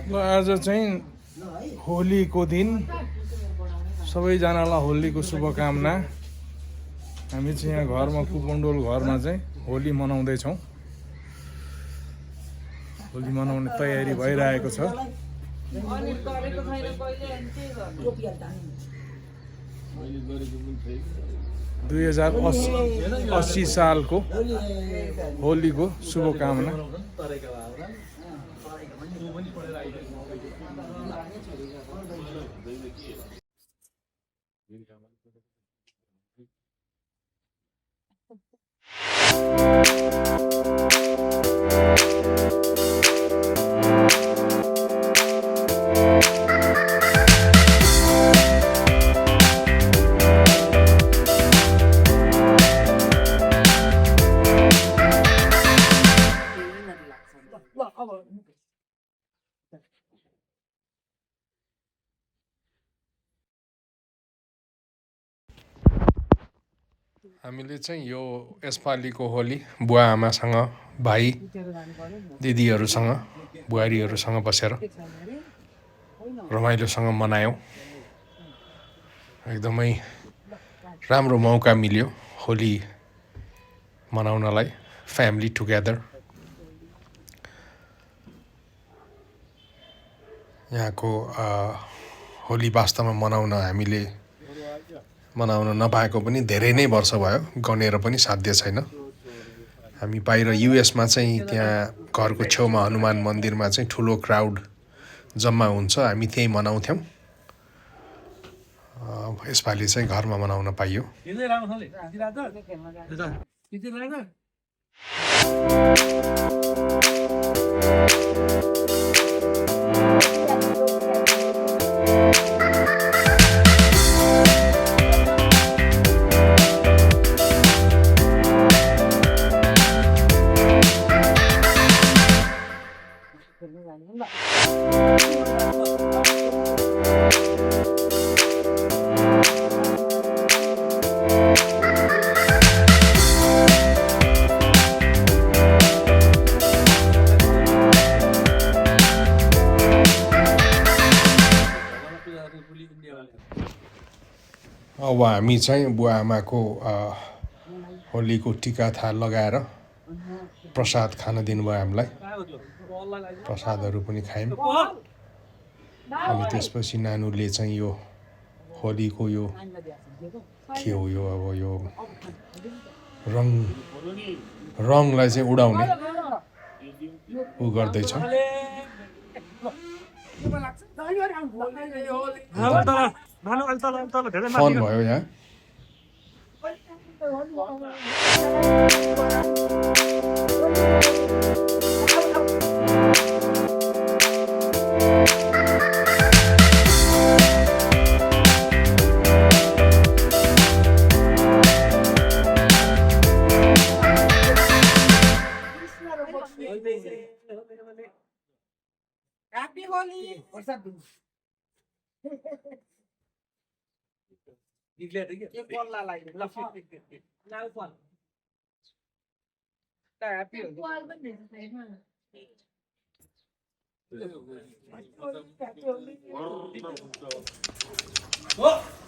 आज चाहिँ होलीको दिन सबैजनालाई होलीको शुभकामना। हामी चाहिँ यहाँ घरमा कुपन्डोल घरमा चाहिँ होली मनाउँदैछौँ। होली मनाउने तयारी भइरहेको छ। 2080 सालको होलीको शुभकामना। हामीले चाहिँ यो यसपालिको होली बुवा आमासँग भाइ दिदीहरूसँग बुहारीहरूसँग बसेर रमाइलोसँग मनायौँ। एकदमै राम्रो मौका मिल्यो होली मनाउनलाई, फ्यामिली टुगेदर। यहाँको होली वास्तवमा मनाउन नपाएको पनि धेरै नै वर्ष भयो, गनेर पनि साध्य छैन। हामी बाहिर युएसमा चाहिँ त्यहाँ घरको छेउमा हनुमान मन्दिरमा चाहिँ ठुलो क्राउड जम्मा हुन्छ, हामी त्यही मनाउँथ्यौँ। यसपालि चाहिँ घरमा मनाउन पाइयो। अब हामी चाहिँ बुवा आमाको होलीको टिका थाल लगाएर प्रसाद खान दिनुभयो हामीलाई। प्रसादहरू पनि खायौँ। अनि त्यसपछि नानुले चाहिँ यो होलीको यो के हो यो, अब यो रङलाई चाहिँ उडाउने उ गर्दैछ। फन भयो यहाँ। Happy Holi! What's up?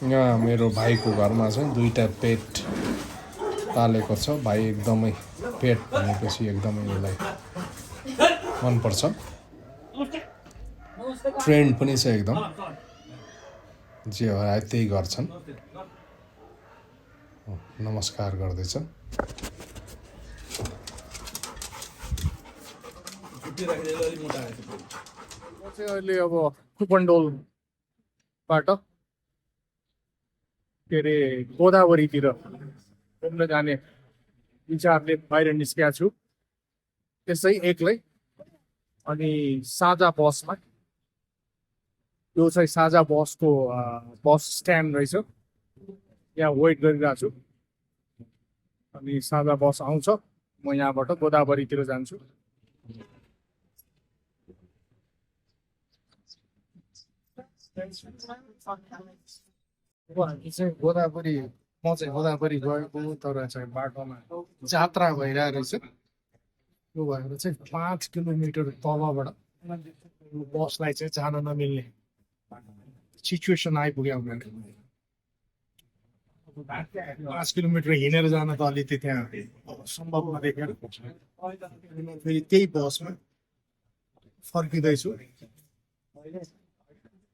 यहाँ मेरो भाइको घरमा चाहिँ दुईटा पेट पालेको छ। भाइ एकदमै पेट भनेपछि एकदमै यसलाई मनपर्छ। ट्रेन्ड पनि छ एकदम, जे हराए त्यही गर्छन्। नमस्कार गर्दैछ। अहिले अब कुपन्डोलबाट के अरे गोदावरीतिर घुम्न जाने विचारले बाहिर निस्केको छु, त्यसै एक्लै। अनि साझा बसमा, यो चाहिँ साझा बसको बस स्ट्यान्ड रहेछ, यहाँ वेट गरिरहेको छु। अनि साझा बस आउँछ, म यहाँबाट गोदावरीतिर जान्छु। गोदावरी, म चाहिँ गोदावरी गएको, तर चाहिँ बाटोमा जात्रा भइरहेको रहेछ। यो भएर चाहिँ 5 किलोमिटर तलबाट बसलाई चाहिँ जान नमिल्ने सिचुएसन आइपुग्यो उनीहरूले 5 किलोमिटर हिँडेर जान त अलिकति त्यहाँ सम्भव नदेखेर फेरि त्यही बसमा फर्किँदैछु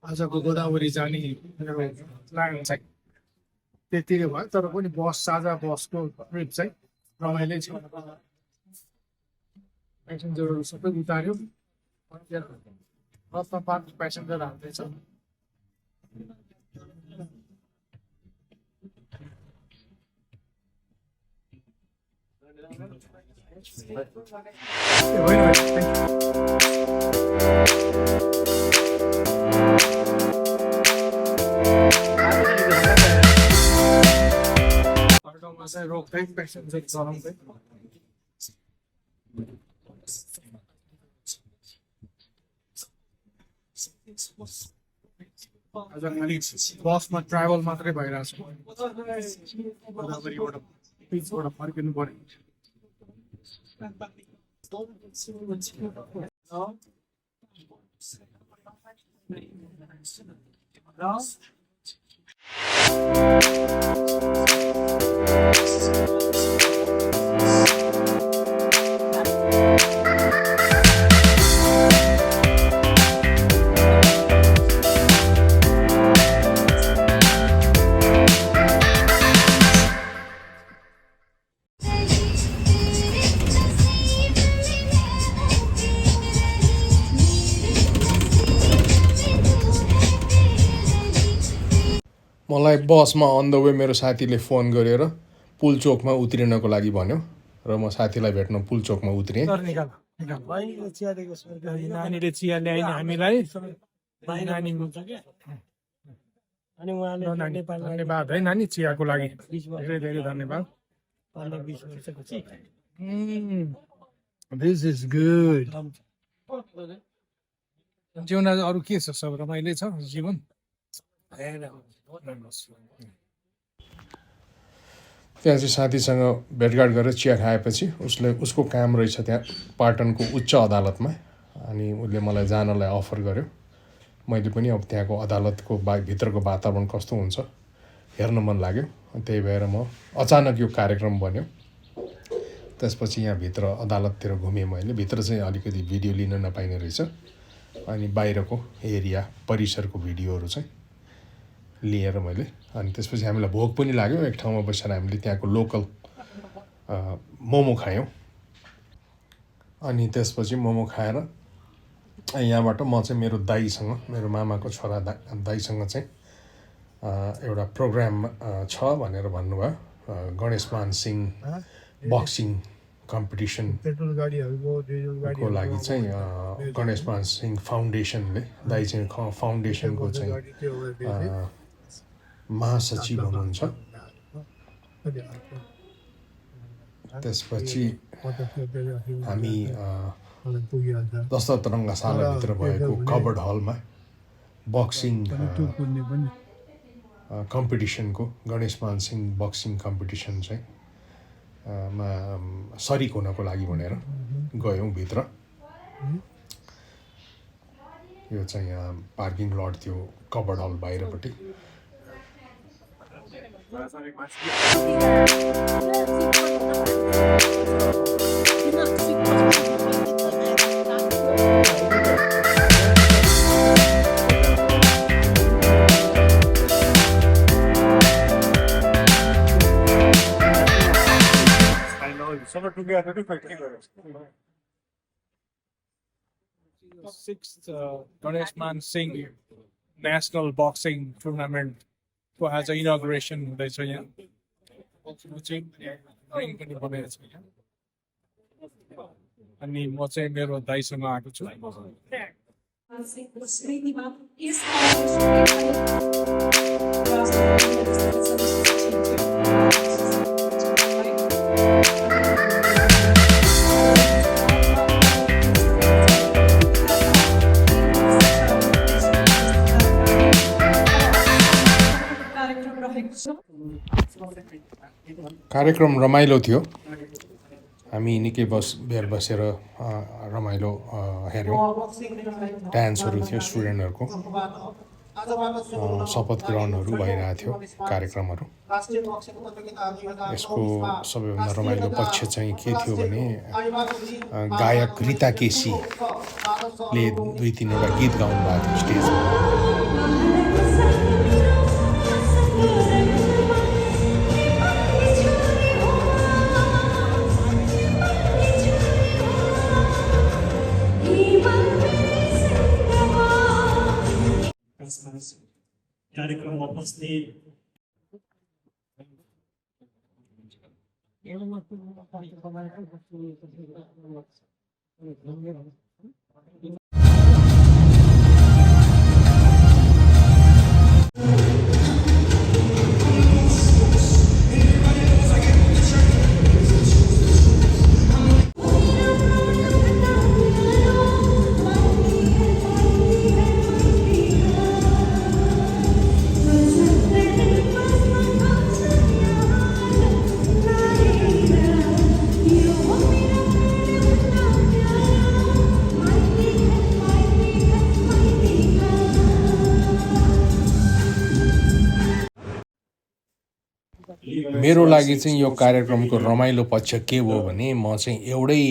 आजको गोदावरी जाने मेरो प्लान चाहिँ त्यतिकै भयो तर पनि बस साझा बसको ट्रिप चाहिँ रमाइलो छ पेसेन्जरहरू सबै उतार्यो रत्न पार्क पेसेन्जर हाल्दैछ चाहिँ रोक्दै पेसेन्जर चलाउँदै आज खालि बसमा ट्राभल मात्रै भइरहेछ गोदावरीबाट बिचबाट फर्किनु पर्यो मलाई बसमा अन द वे मेरो साथीले फोन गरेर पुलचोकमा उत्रिनको लागि भन्यो र म साथीलाई भेट्न पुलचोकमा उत्रिएँ। नानीले चिया ल्याइन हामीलाई नानी धन्यवाद है नानी चियाको लागि धेरै धेरै धन्यवाद दिस इज गुड जीवन अरू के छ सब रमाइलो छ जीवन त्यहाँ चाहिँ साथीसँग भेटघाट गरेर चिया खाएपछि उसको काम रहेछ त्यहाँ पाटनको उच्च अदालतमा अनि उसले मलाई जानलाई अफर गर्यो। मैले पनि अब त्यहाँको अदालतको भित्रको वातावरण कस्तो हुन्छ हेर्न मन लाग्यो त्यही भएर म अचानक यो कार्यक्रम बन्यो। त्यसपछि यहाँ भित्र अदालततिर घुमेँ मैले भित्र चाहिँ अलिकति भिडियो लिन नपाइने रहेछ अनि बाहिरको एरिया परिसरको भिडियोहरू चाहिँ लिएर मैले अनि त्यसपछि हामीलाई भोक पनि लाग्यो एक ठाउँमा बसेर हामीले त्यहाँको लोकल मोमो खायौँ अनि त्यसपछि मोमो खाएर यहाँबाट म चाहिँ मेरो दाइसँग मेरो मामाको छोरा दाइसँग चाहिँ एउटा प्रोग्राम छ भनेर भन्नुभयो गणेशमान सिंह बक्सिङ कम्पिटिसनको लागि चाहिँ गणेशमान सिंह फाउन्डेसनले दाइ चाहिँ फाउन्डेसनको चाहिँ महासचिव हुनुहुन्छ। त्यसपछि हामी दशरथ रङ्गशालाभित्र भएको कभर्ड हलमा बक्सिङ कम्पिटिसनको गणेशमान सिंह बक्सिङ कम्पिटिसन चाहिँ मा सरिक हुनको लागि भनेर गयौँ भित्र। यो चाहिँ यहाँ पार्किङ लट थियो कभर्ड हल बाहिरपट्टि। Sixth Ganeshman Singh National Boxing Tournament को आज इनोग्रेसन हुँदैछ यहाँ अनि म चाहिँ मेरो दाइसँग आएको छु। कार्यक्रम रमाइलो थियो हामी निकै बेर बसेर रमाइलो हेऱ्यौँ। डान्सहरू थियो स्टुडेन्टहरूको, शपथ ग्रहणहरू भइरहेको थियो, कार्यक्रमहरू। यसको सबैभन्दा रमाइलो पक्ष चाहिँ के थियो भने गायक रीता केसीले 2-3वटा गीत गाउनु भएको थियो स्टेजमा। कार्यक्रममा उपस्थित मेरो लागि चाहिँ यो कार्यक्रमको रमाइलो पक्ष के हो भने म चाहिँ एउटै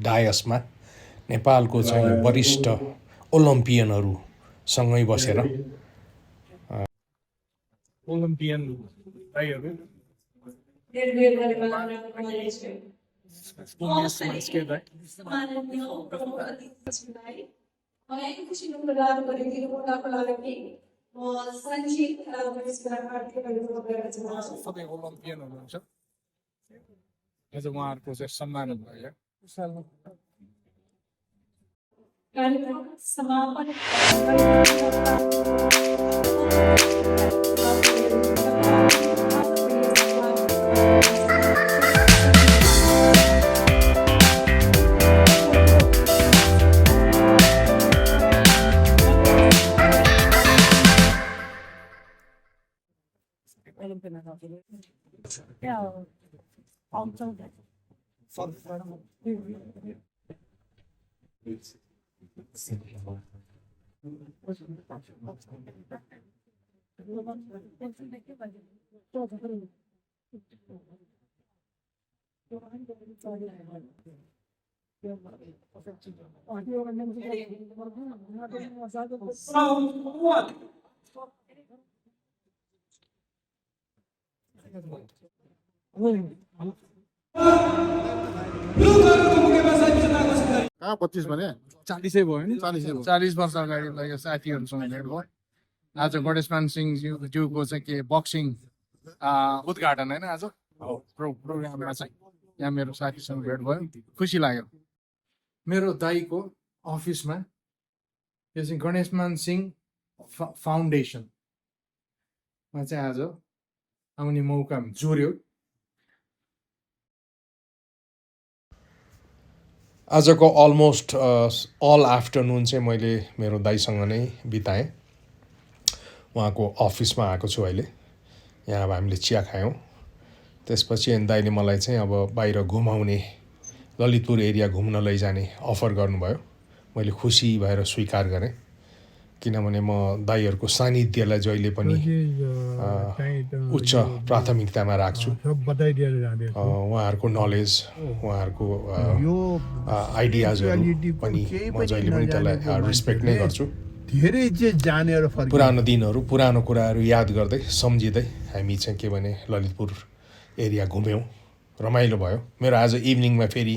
डायसमा नेपालको चाहिँ वरिष्ठ ओलम्पियनहरू सँगै बसेर ओलम्पियन भाइहरू सबै ओलम्पियन हुनुहुन्छ। आज उहाँहरूको चाहिँ सम्मान भयो। कार्यक्रम समापन कहाँ 25 भने 40 भयो नि। 40 वर्ष अगाडि यो साथीहरूसँग भेट भयो। आज गणेशमान सिंहज्यूको चाहिँ के बक्सिङ उद्घाटन होइन आज प्रोग्राममा चाहिँ यहाँ मेरो साथीसँग भेट भयो, खुसी लाग्यो। मेरो दाईको अफिसमा यो चाहिँ गणेशमान सिंह फाउन्डेसनमा चाहिँ आज आउने मौका जोड्यो। आजको अलमोस्ट अल आफ्टरनुन चाहिँ मैले मेरो दाइसँग नै बिताएँ। उहाँको अफिसमा आएको छु अहिले। यहाँ अब हामीले चिया खायौँ। त्यसपछि दाइले मलाई चाहिँ अब बाहिर घुमाउने, ललितपुर एरिया घुम्न लैजाने अफर गर्नुभयो। मैले खुसी भएर स्वीकार गरेँ, किनभने म दाइहरूको सानिध्यलाई जहिले पनि उच्च प्राथमिकतामा राख्छु। उहाँहरूको नलेज, उहाँहरूको आइडियाजहरू पनि म जहिले पनि त्यसलाई रेस्पेक्ट नै गर्छु। धेरै चाहिँ जानेर पुरानो दिनहरू, पुरानो कुराहरू याद गर्दै सम्झिँदै हामी चाहिँ के भने ललितपुर एरिया घुम्यौँ, रमाइलो भयो। मेरो आज इभिनिङमा फेरि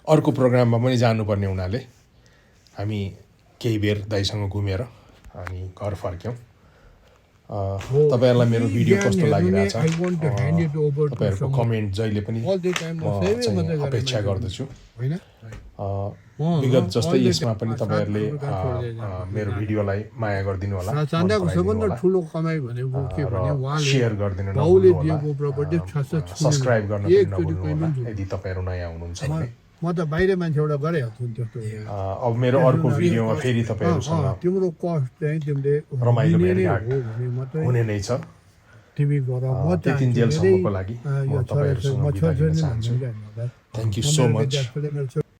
अर्को प्रोग्राममा पनि जानुपर्ने हुनाले हामी केही बेर दाइसँग घुमेर अनि घर फर्क्यौँ। तपाईँहरूलाई मेरो भिडियो कस्तो लागिरहेछ, तपाईँहरूको कमेन्ट जहिले पनि म चाहिँ अपेक्षा गर्दछु। विगत जस्तै यसमा पनि तपाईँहरूले मेरो भिडियोलाई माया गरिदिनु होला, ठुलो कमाइ भनेको के भने सेयर गरिदिनु, सब्सक्राइब गर्न यदि तपाईँहरू नयाँ हुनुहुन्छ भने। म त बाहिर मान्छेबाट गरिहाल्छु त्यस्तो। अब मेरो अर्को भिडियोमा फेरि तपाईँहरूसँग तिम्रो कस्ट चाहिँ तिमीले रमाइलो भेटघाट हुने नै छ। तिमी गर म त्यतिन्जेलसम्मको लागि यो म तपाईँहरूसँग म बिदा लिन छोराछोरी चाहन्छु भन्छु क्या थ्याङ्क यू सो मच मेरो